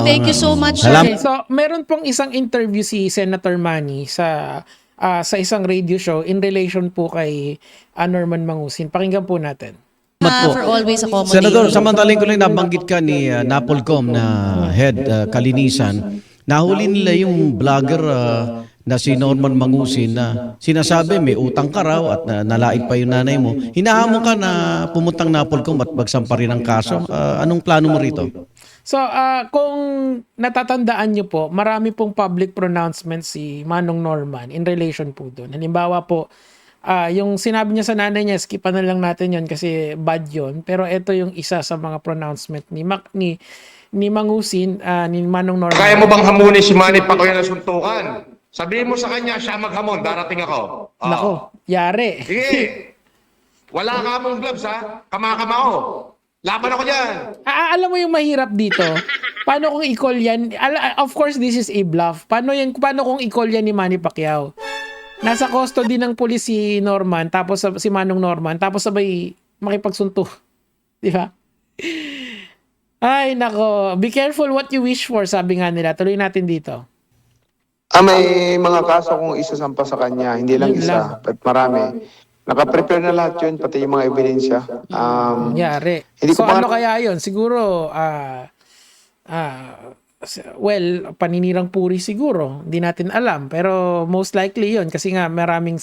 Thank you so much, Salamat. sir. So, meron pong isang interview si Senator Manny sa isang radio show in relation po kay Norman Mangusin. Pakinggan po natin. For always accommodating. Senador, samantaling ko lang nabanggit ka ni Napolcom na head kalinisan. Nahuli nila yung vlogger na si Norman Mangusin na sinasabi may utang ka raw at nalait pa yung nanay mo. Hinahamon ka na pumuntang Napolcom at bagsampa rin ang kaso. Anong plano mo rito? So, kung natatandaan nyo po, marami pong public pronouncement si Manong Norman in relation po doon. Halimbawa po, yung sinabi niya sa nanay niya, skipan na lang natin yon kasi bad yon. Pero ito yung isa sa mga pronouncement ni Mangusin, ni Manong Norman. Kaya mo bang hamunin si Manny Pacquiao na suntukan? Sabihin mo sa kanya, siya maghamon, darating ako. Nako, yari. Sige. Wala ka mong gloves, ha? Kamakamao. Laban ako dyan. Alam mo yung mahirap dito? Paano kung i-call yan? Of course, this is a bluff. Paano kung i-call yan ni Manny Pacquiao? Nasa custody ng pulis si Norman, tapos si Manong Norman, tapos sabay makipagsunto. Di ba? Ay, nako. Be careful what you wish for, sabi nga nila. Tuloy natin dito. May mga kaso kung isasampa sa kanya, hindi lang Yun isa, but marami. Naka-prepare na lahat yun, pati yung mga ebidensya. Yari. Hindi ko So pa- ano kaya yun? Siguro, well, paninirang puri siguro. Hindi natin alam. Pero most likely yun. Kasi nga maraming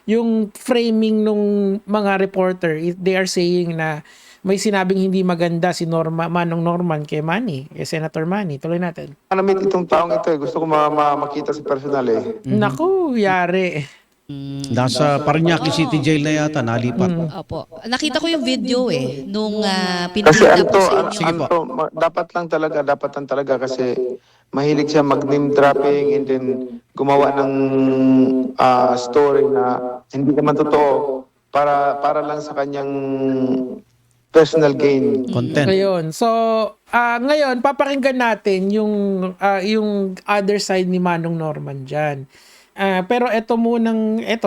yung framing nung mga reporter, they are saying na may sinabing hindi maganda si Manong Norman kay Manny, kay Senator Manny. Tuloy natin. Namit itong taong ito, gusto ko makita sa personal eh. Naku, yari. Nasa Parañaque City Jail na yata, nalipat. Opo. Nakita ko yung video nung Kasi pinakita po sa inyo. Sige po. dapat lang talaga kasi mahilig siya mag-name dropping and then gumawa ng story na hindi naman totoo para lang sa kanyang personal gain. Content. Ngayon, so ngayon papakinggan natin yung other side ni Manong Norman diyan. Pero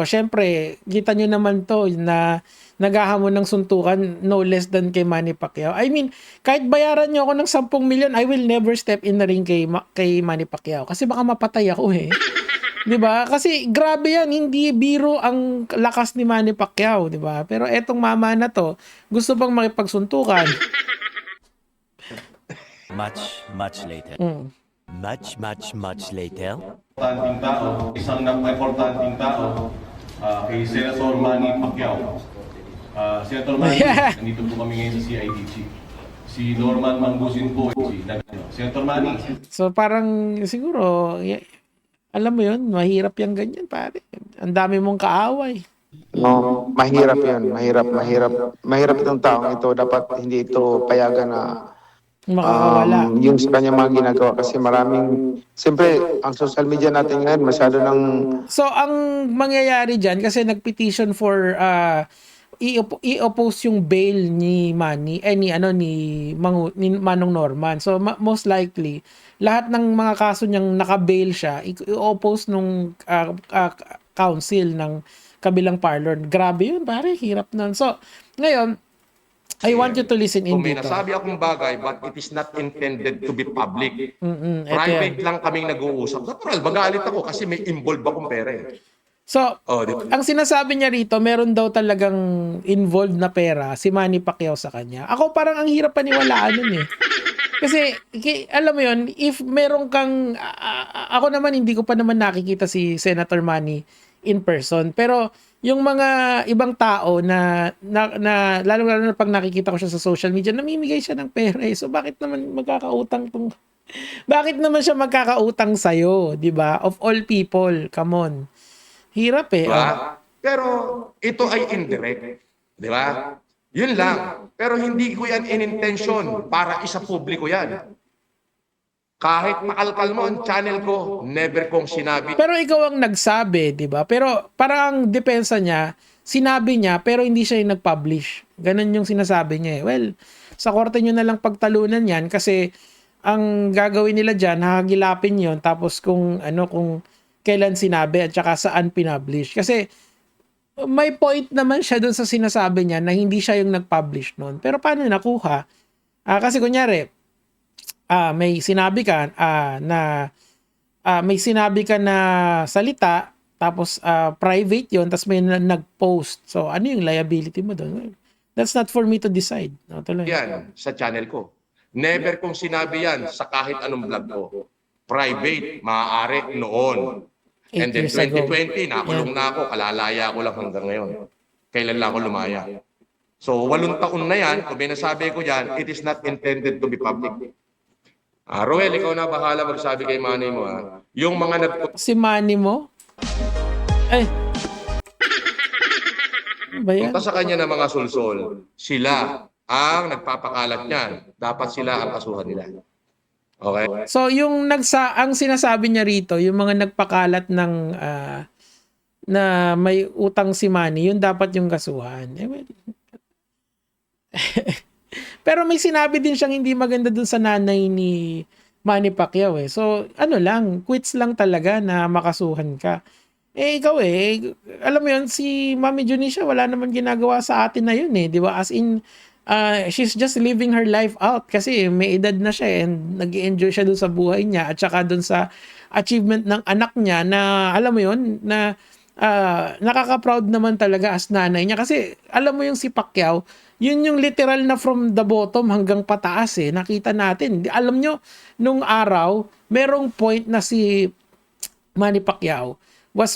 syempre, kita nyo naman to na naghahamon ng suntukan no less than kay Manny Pacquiao. I mean, kahit bayaran nyo ako ng 10 milyon, I will never step in the ring kay Manny Pacquiao kasi baka mapatay ako eh. 'Di ba? Kasi grabe yan, hindi biro ang lakas ni Manny Pacquiao, 'di ba? Pero etong mama na to, gusto bang makipagsuntukan? Much later. Much later. Importanteng tao, isang napaka-importanteng tao kay Senator Manny Pacquiao. Senator Manny, nandito po kami ngayon sa CIDG. Si Norman Mangusin po, Senator Manny. So parang siguro alam mo 'yun, mahirap yang ganyan, pare. Ang dami mong kaaway. No, mahirap 'yun, mahirap itong taong ito, dapat hindi ito payagan na Makakawala. yung sa kanya mga ginagawa kasi siyempre, ang social media natin ngayon masyado ng So ang mangyayari diyan kasi nagpetition for i-oppose yung bail ni Manny ni Manong Norman. So most likely lahat ng mga kaso niyang naka-bail siya, i-oppose nung council ng kabilang parlor. Grabe yun, pare, hirap nun. So ngayon, I want you to listen in Kung may dito. nasabi akong bagay, but it is not intended to be public. Ito Private yan. lang kaming nag-uusap. Natural, magalit ako kasi may involved akong pera eh. So, Di ba? ang sinasabi niya rito, meron daw talagang involved na pera si Manny Pacquiao sa kanya. Ako parang ang hirap paniwalaan nun eh. Kasi, alam mo yun, if meron kang, ako naman hindi ko pa naman nakikita si Senator Manny in person. Pero, yung mga ibang tao na lalo na pag nakikita ko siya sa social media, namimigay siya ng pera eh. So, bakit naman siya magkakautang sa'yo, di ba? Of all people, come on. Hirap eh. Diba? Pero ito ay indirect. Di ba? Yun lang. Pero hindi ko yan in-intention para isa publiko yan. Kahit makalkal mo ang channel ko, never kong sinabi. Pero ikaw ang nagsabi, di ba? Pero parang ang depensa niya, sinabi niya, pero hindi siya yung nag-publish. Ganun yung sinasabi niya eh. Well, sa korte nyo na lang pagtalunan yan kasi ang gagawin nila dyan, hahagilapin yon tapos kung kailan sinabi at saka saan pinublish. Kasi may point naman siya dun sa sinasabi niya na hindi siya yung nag-publish nun. Pero paano nakuha? Kasi kunyari, may sinabi ka may sinabi ka na salita, tapos private yon, tapos may nag-post. So ano yung liability mo doon? That's not for me to decide. No, tuloy. Yan sa channel ko. Never kong sinabi yan sa kahit anong vlog ko. Private, maaari noon. And 8 then years ago. 2020, nakulong na ako, kalalaya ko lang hanggang ngayon. Kailan lang ako lumaya. So 8 taon na yan, kung binasabi ko yan, it is not intended to be public. Roel, ikaw na bahala magsabi kay Manny mo. Yung mga Si Manny mo? Ay. Ano ba yan? nagpunta sa kanya ng mga sulsol, sila ang nagpapakalat niyan. Dapat sila ang kasuhan nila. Okay? So yung ang sinasabi niya rito, yung mga nagpakalat ng na may utang si Manny, yun dapat yung kasuhan. Pero may sinabi din siyang hindi maganda dun sa nanay ni Manny Pacquiao eh. So ano lang, quits lang talaga na makasuhan ka. Ikaw alam mo yun, si Mami Junisha wala naman ginagawa sa atin na yun di ba? As in, she's just living her life out kasi may edad na siya and nag-enjoy siya dun sa buhay niya at saka dun sa achievement ng anak niya na, alam mo yun, na nakaka-proud naman talaga as nanay niya. Kasi, alam mo yung si Pacquiao, yun yung literal na from the bottom hanggang pataas nakita natin. Alam nyo, nung araw, merong point na si Manny Pacquiao,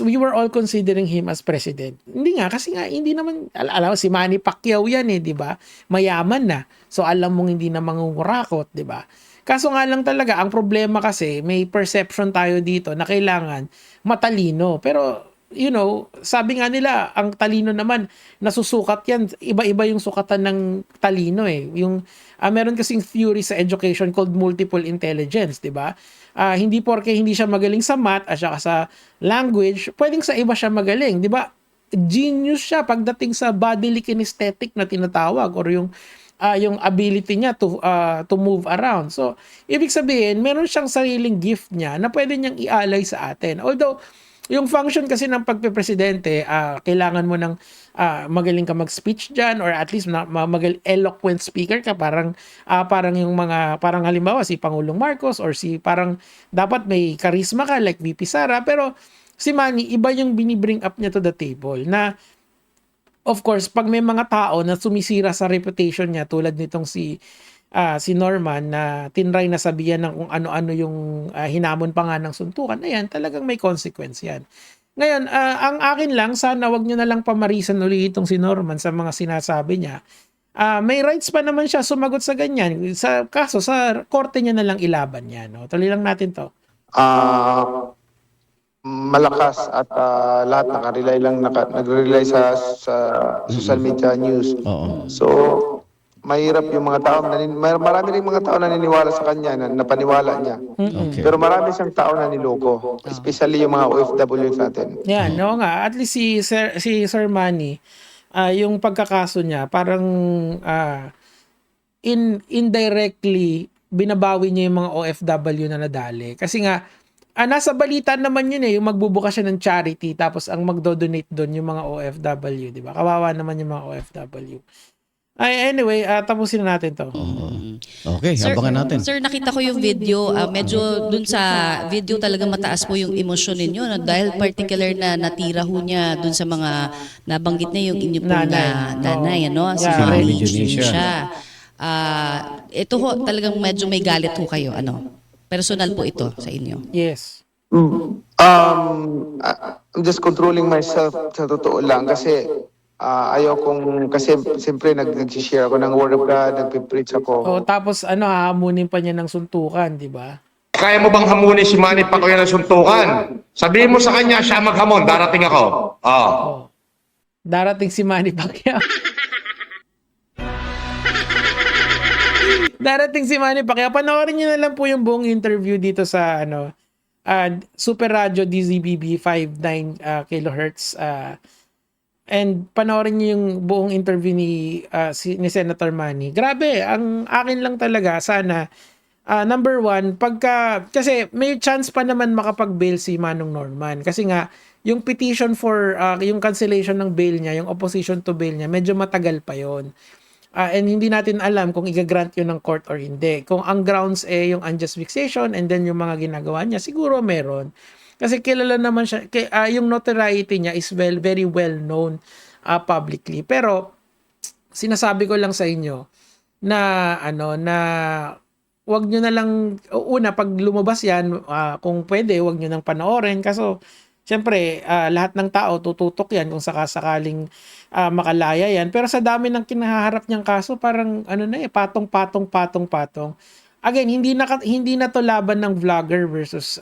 we were all considering him as president. Hindi nga, kasi nga, hindi naman, alam si Manny Pacquiao yan di ba? Mayaman na. So, alam mong hindi na mangungurakot, di ba? Kaso nga lang talaga, ang problema kasi, may perception tayo dito na kailangan matalino. Pero, you know, sabi nga nila, ang talino naman, nasusukat yan. Iba-iba yung sukatan ng talino Yung, meron kasing theory sa education called multiple intelligence, di ba? Hindi porke hindi siya magaling sa math at saka sa language, pwedeng sa iba siya magaling, di ba? Genius siya pagdating sa bodily kinesthetic na tinatawag or yung ability niya to move around. So, ibig sabihin, meron siyang sariling gift niya na pwede niyang ialay sa atin. Although, yung function kasi ng pagpe-presidente, kailangan mo ng magaling ka mag-speech dyan or at least eloquent speaker ka. Parang yung mga, parang halimbawa si Pangulong Marcos or parang dapat may charisma ka like VP Sara. Pero si Manny, iba yung binibring up niya to the table na of course, pag may mga tao na sumisira sa reputation niya tulad nitong si Norman na tinry na sabihan ng kung ano-ano yung hinamon pa nga ng suntukan, ayan, talagang may consequence yan. Ngayon, ang akin lang, sana wag nyo na lang pamarisan ulit itong si Norman sa mga sinasabi niya. May rights pa naman siya sumagot sa ganyan. Kaso, sa korte niya na lang ilaban yan. No? Tuloy lang natin to. Malakas at lahat nagre-rely sa social media news. So, mahirap yung mga tao, marami rin mga tao naniniwala sa kanya, na napaniwala niya. Okay. Pero marami siyang tao na niloko, especially yung mga OFWs natin. Yan, no nga. At least si Sir Manny, yung pagkakaso niya, parang indirectly, binabawi niya yung mga OFW na nadali. Kasi nga, nasa balita naman yun yung magbubukas siya ng charity, tapos ang magdo-donate doon yung mga OFW, di ba? Kawawa naman yung mga OFW. Anyway, tapusin na natin to. Okay, abangan natin. Sir, nakita ko yung video. Medyo dun sa video talaga mataas po yung emosyon ninyo. No? Dahil particular na natira ho niya dun sa mga nabanggit na yung inyo pong nanay. Si Mami Junisha. Ito ho, talagang medyo may galit ho kayo. Personal po ito sa inyo. Yes. I'm just controlling myself sa totoo lang kasi ayaw kong, kasi siyempre nag-share ako ng word of God, nag-preach ako. Tapos hahamunin pa niya ng suntukan, di ba? Kaya mo bang hamunin si Manny Pacquiao ng suntukan? Sabihin mo sa kanya, siya maghamon, darating ako. Darating si Manny Pacquiao. Darating si Manny Pacquiao. Panoorin niyo na lang po yung buong interview dito sa Super Radio DZBB 59 kHz. And panoorin niyo yung buong interview ni Senator Manny. Grabe, ang akin lang talaga sana number one, kasi may chance pa naman makapag-bail si Manong Norman. Kasi nga, yung petition for yung cancellation ng bail niya, yung opposition to bail niya, medyo matagal pa yon. And hindi natin alam kung i-grant yun ng court or hindi. Kung ang grounds yung unjust vexation and then yung mga ginagawa niya, siguro meron. Kasi kilala naman siya, yung notoriety niya is very well known publicly. Pero sinasabi ko lang sa inyo na wag nyo na lang, una, pag lumabas yan, kung pwede, wag nyo nang panoorin. Kaso, syempre, lahat ng tao tututok yan kung sakasakaling makalaya yan. Pero sa dami ng kinaharap niyang kaso, parang patong. Again, hindi na to laban ng vlogger versus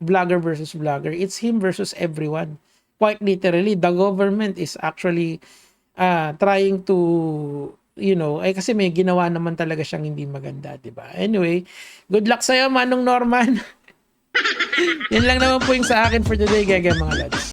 vlogger. It's him versus everyone. Quite literally, the government is actually trying to, kasi may ginawa naman talaga siyang hindi maganda, di ba? Anyway, good luck sa'yo, Manong Norman. Yan lang naman po yung sa akin for today, mga lads.